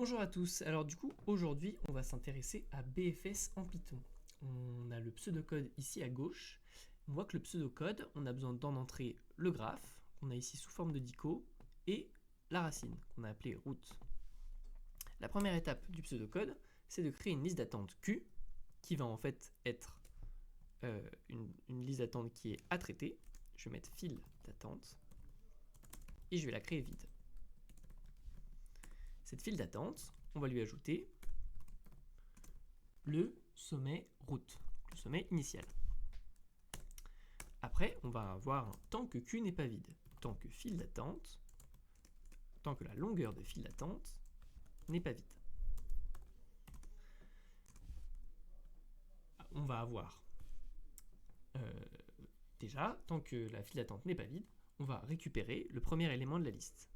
Bonjour à tous, alors du coup aujourd'hui on va s'intéresser à BFS en Python. On a le pseudocode ici à gauche. On voit que le pseudocode, on a besoin d'en entrer le graphe, qu'on a ici sous forme de dico, et la racine, qu'on a appelée root. La première étape du pseudocode, c'est de créer une liste d'attente Q, qui va en fait être une liste d'attente qui est à traiter. Je vais mettre fil d'attente, et je vais la créer vide. Cette file d'attente, on va lui ajouter le sommet route, le sommet initial. Après, on va avoir tant que Q n'est pas vide, tant que file d'attente, tant que la longueur de file d'attente n'est pas vide. On va avoir déjà, tant que la file d'attente n'est pas vide, on va récupérer le premier élément de la liste.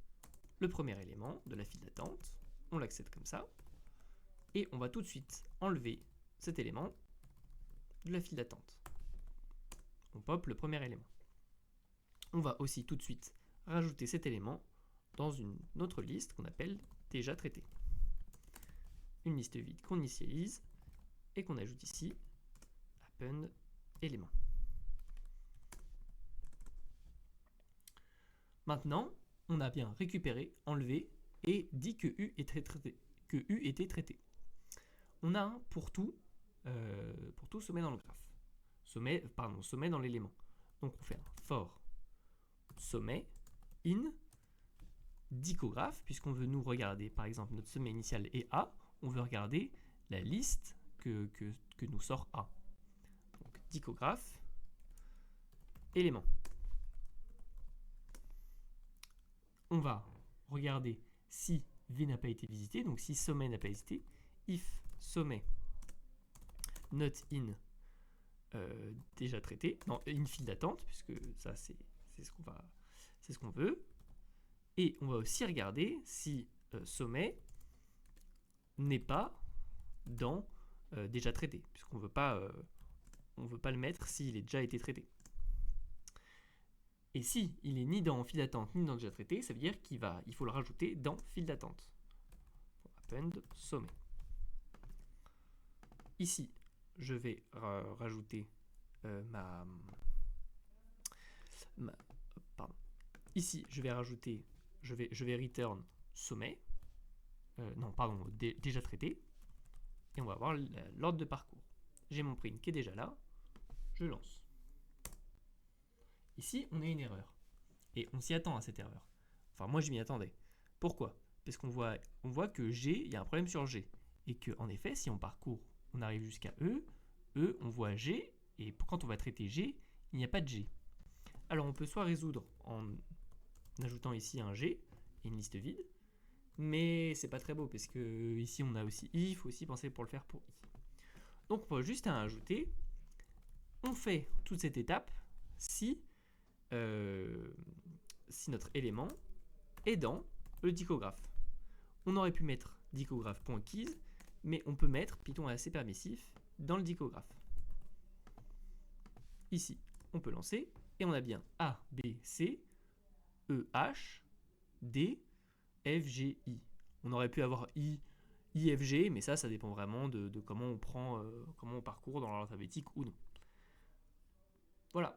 Le premier élément de la file d'attente, on l'accède comme ça, et on va tout de suite enlever cet élément de la file d'attente. On pop le premier élément. On va aussi tout de suite rajouter cet élément dans une autre liste qu'on appelle déjà traité. Une liste vide qu'on initialise et qu'on ajoute ici append élément. Maintenant, on a bien récupéré, enlevé et dit que U était traité. On a un pour tout sommet dans le graphe. Sommet dans l'élément. Donc on fait un for sommet in dicographe, puisqu'on veut nous regarder, par exemple, notre sommet initial est A, on veut regarder la liste que nous sort A. Donc dicographe, élément. On va regarder si V n'a pas été visité, donc si sommet n'a pas existé, if sommet not in déjà traité, non, in file d'attente, puisque ça c'est ce qu'on veut. Et on va aussi regarder si sommet n'est pas dans déjà traité, puisqu'on veut pas le mettre s'il est déjà été traité. Et si il est ni dans file d'attente ni dans déjà traité, ça veut dire qu'il faut le rajouter dans file d'attente. Append sommet. Ici, je vais rajouter Ici, je vais return sommet. Déjà traité. Et on va voir l'ordre de parcours. J'ai mon print qui est déjà là. Je lance. Ici, on a une erreur. Et on s'y attend à cette erreur. Enfin, moi, je m'y attendais. Pourquoi? Parce qu'on voit que G, il y a un problème sur G. Et que, en effet, si on parcourt, on arrive jusqu'à E, on voit G, et quand on va traiter G, il n'y a pas de G. Alors, on peut soit résoudre en ajoutant ici un G et une liste vide, mais c'est pas très beau, parce que ici, on a aussi I, il faut aussi penser pour le faire pour I. Donc, on va juste à ajouter. On fait toute cette étape si notre élément est dans le dicographe. On aurait pu mettre dicographe.keys, mais on peut mettre, Python est assez permissif, dans le dicographe. Ici, on peut lancer, et on a bien A, B, C, E, H, D, F, G, I. On aurait pu avoir I, F, G, mais ça dépend vraiment de comment on parcourt dans l'ordre alphabétique ou non. Voilà.